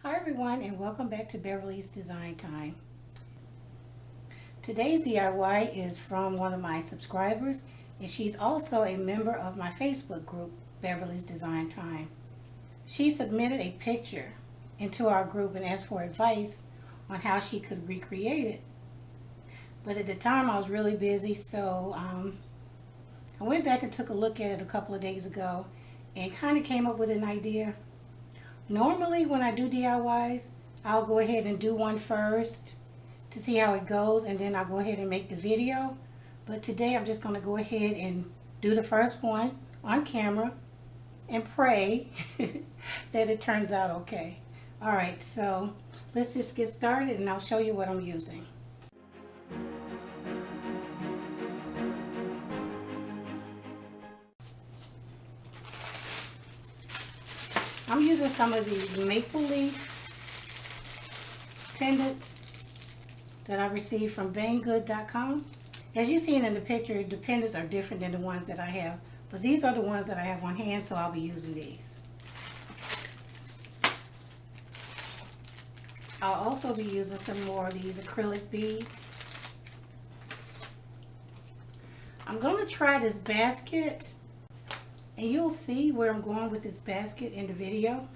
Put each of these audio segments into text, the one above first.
Hi everyone, and welcome back to Beverly's Design Time. Today's DIY is from one of my subscribers, and she's also a member of my Facebook group, Beverly's Design Time. She submitted a picture into our group and asked for advice on how she could recreate it. But at the time I was really busy, so I went back and took a look at it a couple of days ago and kind of came up with an idea. Normally when I do DIYs, I'll go ahead and do one first to see how it goes, and then I'll go ahead and make the video. But today I'm just going to go ahead and do the first one on camera and pray that it turns out okay. Alright, so let's just get started and I'll show you what I'm using. I'm using some of these maple leaf pendants that I received from banggood.com. As you seen in the picture, the pendants are different than the ones that I have, but these are the ones that I have on hand, so I'll be using these. I'll also be using some more of these acrylic beads. I'm going to try this basket, and you'll see where I'm going with this basket in the video.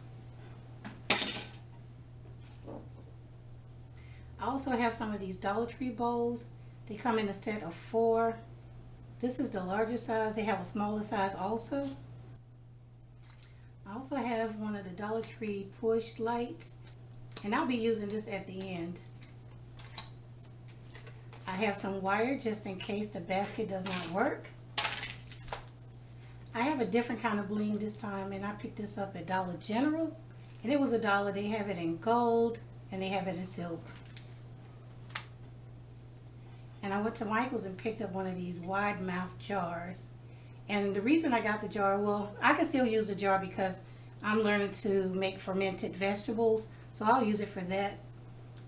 I also have some of these Dollar Tree bowls. They come in a set of 4. This is the larger size. They have a smaller size also. I also have one of the Dollar Tree push lights, and I'll be using this at the end. I have some wire just in case the basket does not work. I have a different kind of bling this time, and I picked this up at Dollar General, and it was $1. They have it in gold and they have it in silver. And I went to Michael's and picked up one of these wide mouth jars. And the reason I got the jar, well, I can still use the jar because I'm learning to make fermented vegetables, so I'll use it for that.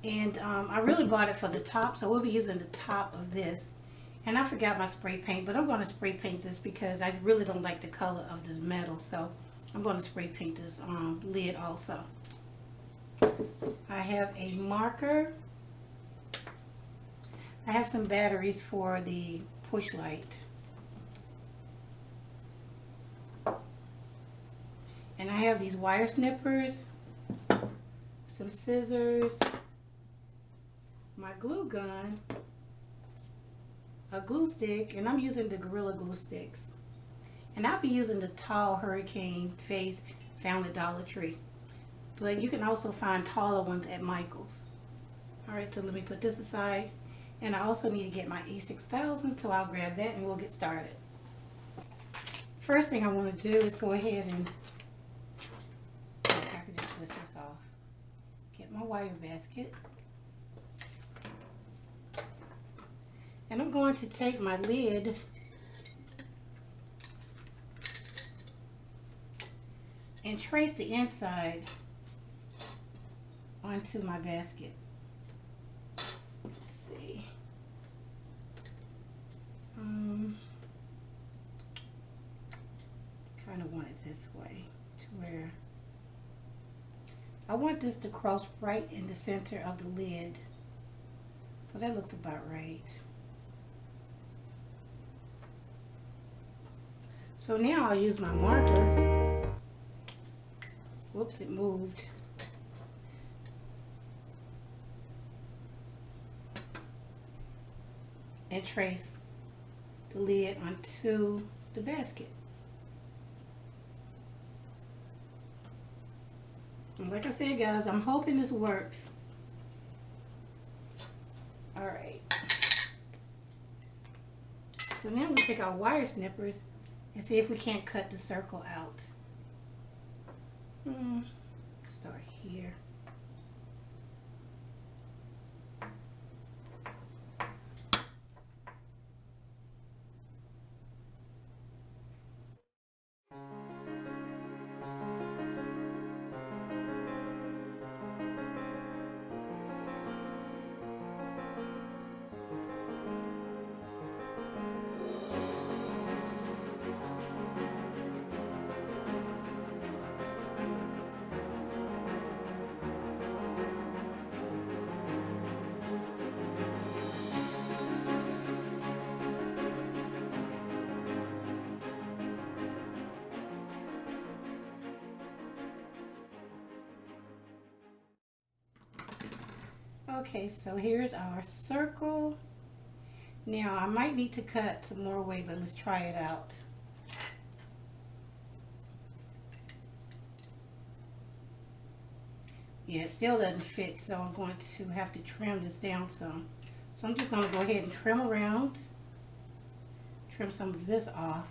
And I really bought it for the top, so we'll be using the top of this. And I forgot my spray paint, but I'm going to spray paint this because I really don't like the color of this metal. So I'm going to spray paint this lid also. I have a marker. I have some batteries for the push light. And I have these wire snippers, some scissors, my glue gun, a glue stick, and I'm using the Gorilla Glue sticks. And I'll be using the tall hurricane vase found at Dollar Tree. But you can also find taller ones at Michael's. Alright, so let me put this aside. And I also need to get my A6000, so I'll grab that and we'll get started. First thing I want to do is go ahead and, I can just twist this off. Get my wire basket. And I'm going to take my lid and trace the inside onto my basket. Let's see. Kind of want it this way to where I want this to cross right in the center of the lid. So that looks about right. So now I'll use my marker. Whoops, it moved. And trace the lid onto the basket. And like I said, guys, I'm hoping this works. All right. So now we take our wire snippers and see if we can't cut the circle out. Start here. Okay, so here's our circle. Now I might need to cut some more away, but let's try it out. Yeah, it still doesn't fit, so I'm going to have to trim this down some. So I'm just going to go ahead and trim around, trim some of this off.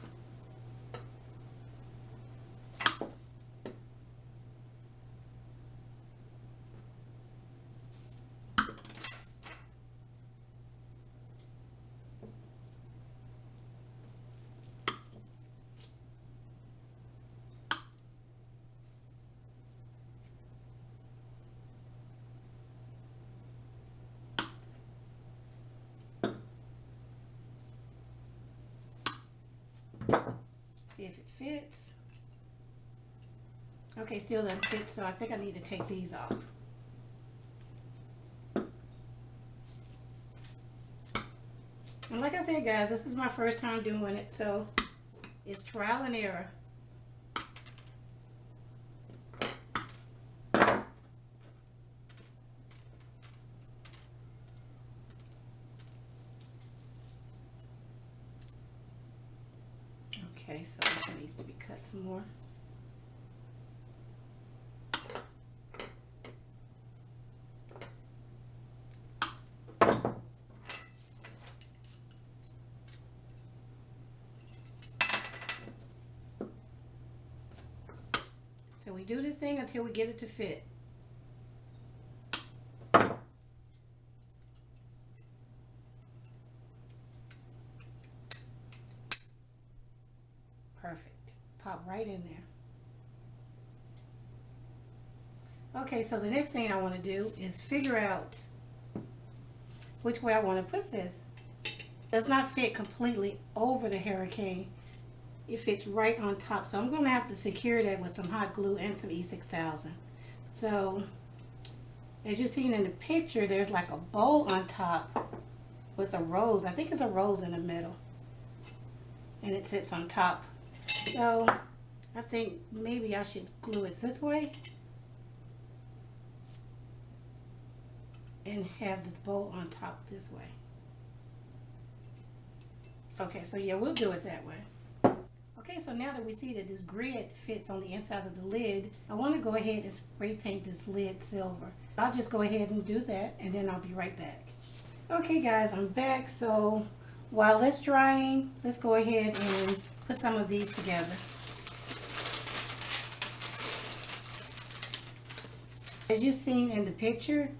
See if it fits. Okay, still doesn't fit, so I think I need to take these off. And like I said, guys, this is my first time doing it, so it's trial and error. Okay, so this needs to be cut some more. So we do this thing until we get it to fit. Perfect. Pop right in there. Okay, so the next thing I want to do is figure out which way I want to put this. It does not fit completely over the hurricane. It fits right on top. So I'm going to have to secure that with some hot glue and some E6000. So as you've seen in the picture, there's like a bowl on top with a rose. I think it's a rose in the middle. And it sits on top. So I think maybe I should glue it this way and have this bowl on top this way. Okay, so yeah, we'll do it that way. Okay, so now that we see that this grid fits on the inside of the lid, I want to go ahead and spray paint this lid silver. I'll just go ahead and do that, and then I'll be right back. Okay guys, I'm back. So while that's drying, let's go ahead and put some of these together. As you've seen in the picture,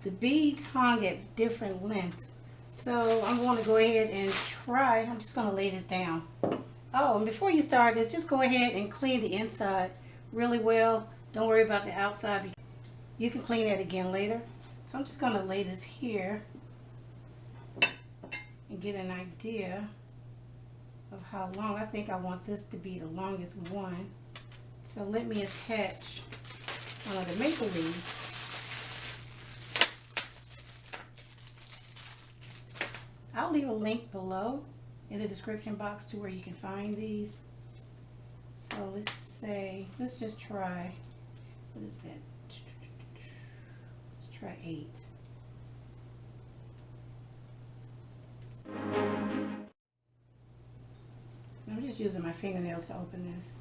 the beads hung at different lengths. So I'm going to go ahead and try. I'm just going to lay this down. Oh, and before you start this, just go ahead and clean the inside really well. Don't worry about the outside. You can clean that again later. So I'm just going to lay this here and get an idea of how long. I think I want this to be the longest one. So let me attach one of the maple leaves. I'll leave a link below in the description box to where you can find these. So let's just try, what is that? Let's try 8. I'm just using my fingernail to open this.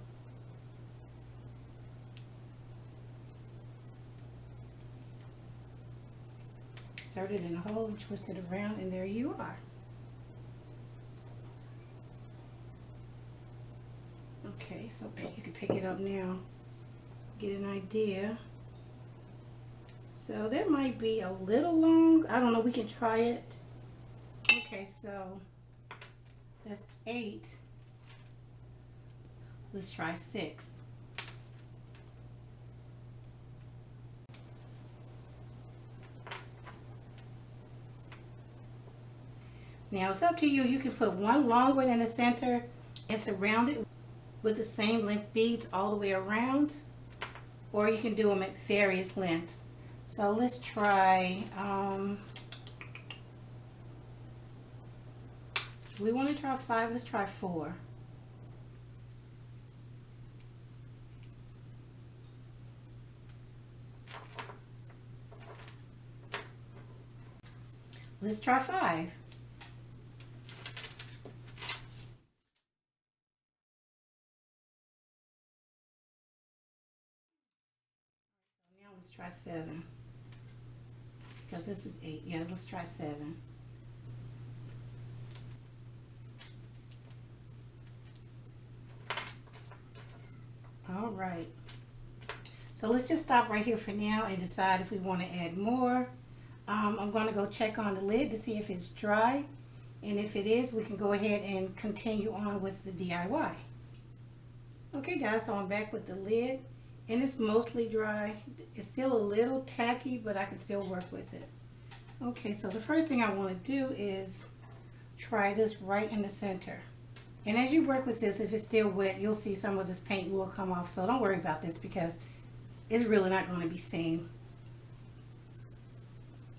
Insert it in a hole and twist it around, and there you are. Okay, so you can pick it up now, get an idea. So that might be a little long. I don't know, we can try it. Okay, so that's 8. Let's try 6. Now it's up to you. You can put one long one in the center and surround it with the same length beads all the way around, or you can do them at various lengths. So let's try, we want to try 5, let's try 4. Let's try 5. Now let's try 7. Because this is 8. Yeah, let's try 7. All right. So let's just stop right here for now and decide if we want to add more. I'm going to go check on the lid to see if it's dry. And if it is, we can go ahead and continue on with the DIY. Okay guys, so I'm back with the lid. And it's mostly dry. It's still a little tacky, but I can still work with it. Okay, so the first thing I want to do is try this right in the center. And as you work with this, if it's still wet, you'll see some of this paint will come off. So don't worry about this because it's really not going to be seen.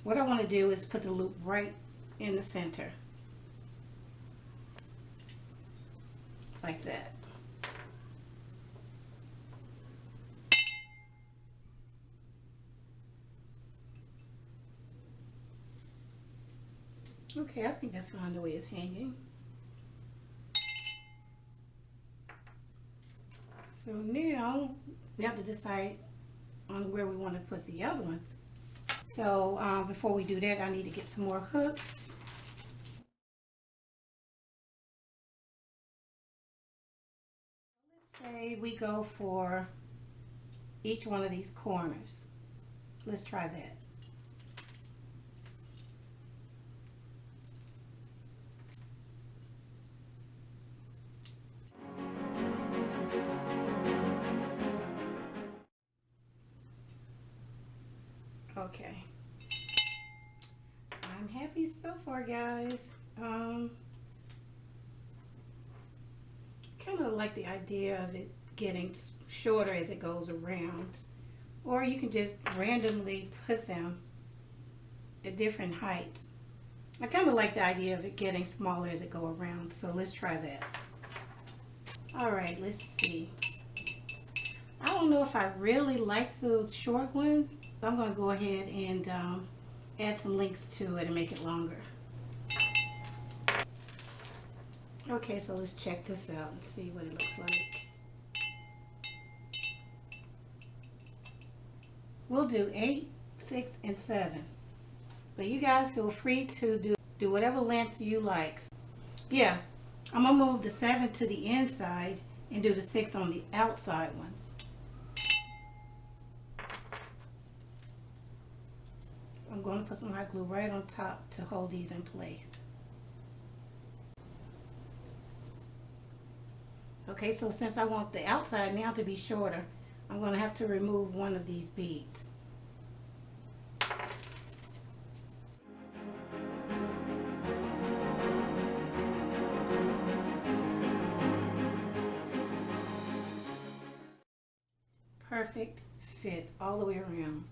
What I want to do is put the loop right in the center. Like that. Okay, I think that's fine the way it's hanging. So now we have to decide on where we want to put the other ones. So before we do that, I need to get some more hooks. Let's say we go for each one of these corners. Let's try that. Okay, I'm happy so far, guys. Kind of like the idea of it getting shorter as it goes around, or you can just randomly put them at different heights. I kind of like the idea of it getting smaller as it go around, so let's try that. All right, let's see. I don't know if I really like the short one. I'm going to go ahead and add some links to it and make it longer. Okay, so let's check this out and see what it looks like. We'll do 8, 6, and 7. But you guys feel free to do whatever lengths you like. Yeah, I'm going to move the 7 to the inside and do the 6 on the outside ones. I'm going to put some hot glue right on top to hold these in place. Okay, so since I want the outside now to be shorter, I'm going to have to remove one of these beads. perfect fit all the way around.